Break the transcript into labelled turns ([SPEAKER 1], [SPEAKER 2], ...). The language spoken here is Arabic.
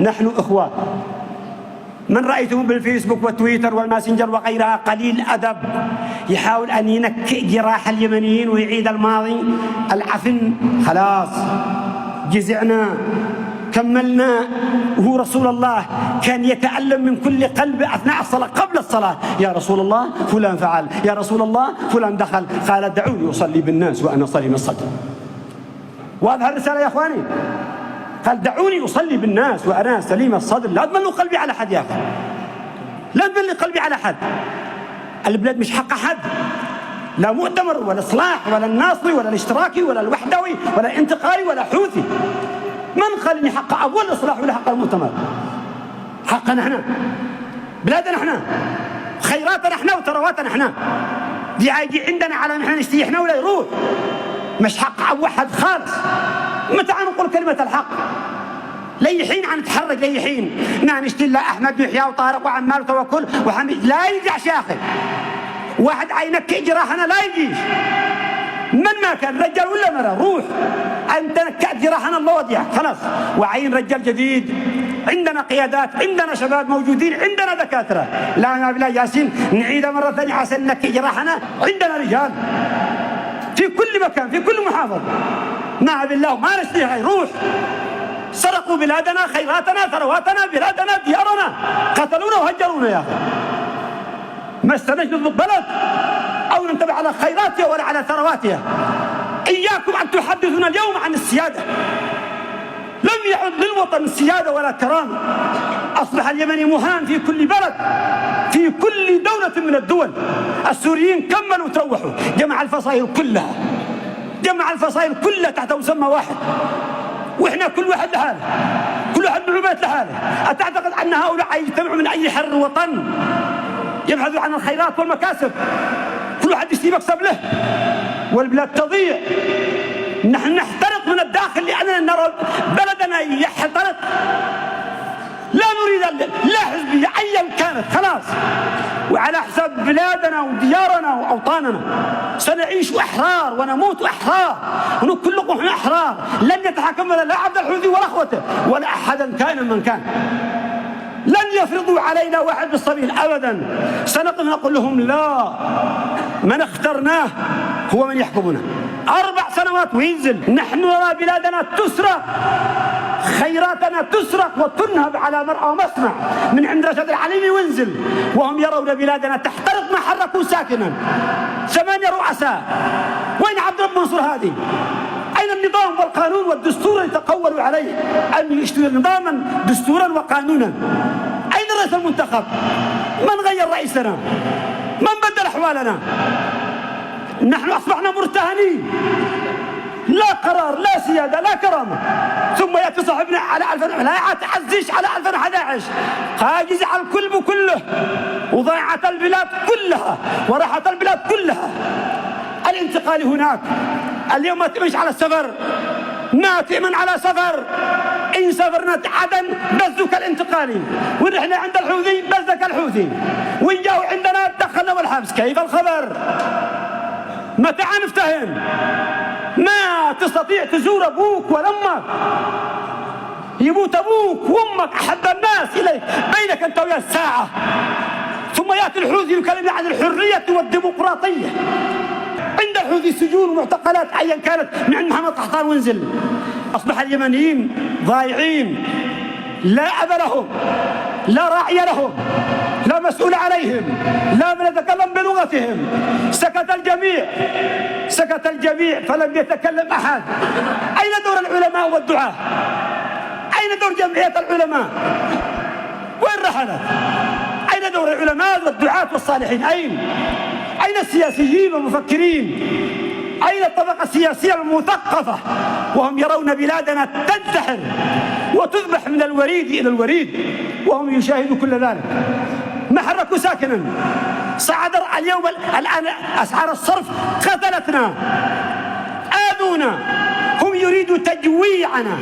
[SPEAKER 1] نحن إخوة. من رأيته بالفيسبوك والتويتر والماسنجر وغيرها قليل أدب يحاول أن ينكئ جراح اليمنيين ويعيد الماضي العفن، خلاص جزعنا كملنا. وهو رسول الله كان يتألم من كل قلب أثناء الصلاة قبل الصلاة، يا رسول الله فلان فعل، يا رسول الله فلان دخل، قال دعوني أصلي بالناس وأنا سليم الصدر. وهذه الرسالة يا أخواني، قال دعوني أصلي بالناس وأنا سليم الصدر. لا تملوا قلبي على حد يا أخي، لا تملوا قلبي على حد. البلاد مش حق أحد، لا مؤتمر ولا إصلاح ولا الناصري ولا الاشتراكي ولا الوحدوي ولا الانتقالي ولا حوثي. من قال إني حق أول إصلاح ولا حق المؤتمر؟ حقنا احنا، بلادنا احنا، خيراتنا احنا وثرواتنا احنا. دي عايجي عندنا على احنا نشتي احنا ولا يروح، مش حق أوحد خالص. متى نقول كلمة الحق؟ لي حين نتحرك، لي حين نشتي لا أحمد ويحيى وطارق وعمال وتوكل وحميد لا يرجعش يا أخي. واحد عينك جراحنا لا يجيش، من ما كان رجال ولا مرة روح أنت نكأت جراحنا الله وديعك خلاص، وعين رجال جديد. عندنا قيادات، عندنا شباب موجودين، عندنا دكاترة. لا بالله ياسين نعيدها مرة ثانية عشان نكأ جراحنا. عندنا رجال في كل مكان في كل محافظة، نعم بالله ما نشتيها يروح. سرقوا بلادنا، خيراتنا، ثرواتنا، بلادنا، ديارنا، قتلونا وهجرونا يا أخي. ما استنجد بالبلد أو ننتبه على خيراتها ولا على ثرواتها. إياكم أن تحدثون اليوم عن السيادة. لم يعد للوطن السيادة ولا كرامة. أصبح اليمني مهان في كل بلد، في كل دولة من الدول. السوريين كملوا وتروحوا، جمع الفصائل كلها، جمع الفصائل كلها تحت مسمى واحد، وإحنا كل واحد لحاله، كل واحد معلومات لحاله. أتعتقد أن هؤلاء يجتمعوا من أي حر وطن يبحثوا عن الخيرات والمكاسب؟ كل واحد يشتي مكسب له والبلاد تضيع. نحن نحترق من الداخل لأننا نرى بلدنا يحترق. لا نريد لا حزبية أيا كانت خلاص، وعلى حساب بلادنا وديارنا وأوطاننا سنعيش أحرار ونموت أحرار ونكلكم أحرار. لن يتحكمنا لا عبد الحوثي ولا أخوته ولا أحدا كائنا من كان. لن يفرضوا علينا واحد بالسبيل أبدا. سنقف نقول لهم لا، من اخترناه هو من يحكمنا. 4 سنوات وينزل. نحن نرى بلادنا تسرق، خيراتنا تسرق وتنهب على مرأى ومسمع من عند رشد العليمي وينزل، وهم يرون بلادنا تحترق ما حركوا ساكنا. 8 رؤساء. وين عبد رب منصور هادي؟ أين النظام والقانون والدستور اللي تقولوا عليه أن يشتري نظاما دستورا وقانونا؟ أين الرئيس المنتخب؟ من غير رئيسنا؟ من بدل أحوالنا؟ نحن أصبحنا مرتهنين، لا قرار لا سيادة لا كرامة. ثم يأتي صاحبنا على 2000 لا تعزيش على 2011 قاجز على الكل بكله، وضاعت البلاد كلها وراحت البلاد كلها. الانتقال هناك اليوم ما تمش على السفر، ما تأمن على سفر. إن سافرنا عدن بزك الانتقالي، ونحن عند الحوثي بزك الحوثي، وإن جاءوا عندنا دخلنا والحبس. كيف الخبر؟ متى نفتهم؟ ما تستطيع تزور أبوك ولا أمك، يموت أبوك وأمك أحب الناس إليك، بينك أنت ويا الساعة. ثم يأتي الحوثي يكلمنا عن الحرية والديمقراطية. عند الحوثي سجون ومعتقلات أيا كانت من عند محمد قحطان وينزل. أصبح اليمنيين ضايعين، لا أب لهم، لا راعي لهم، لا مسؤول عليهم، لا من يتكلم بلغتهم. سكت الجميع، سكت الجميع فلم يتكلم أحد. أين دور العلماء والدعاة؟ أين دور جمعية العلماء؟ وين رحلت؟ أين دور العلماء والدعاة والصالحين؟ أين السياسيين والمفكرين؟ أين الطبقة السياسية المثقفة وهم يرون بلادنا تنتحر وتذبح من الوريد إلى الوريد وهم يشاهدوا كل ذلك؟ ما حركوا ساكنا. صعد اليوم الآن أسعار الصرف قتلتنا، آذونا، هم يريدوا تجويعنا.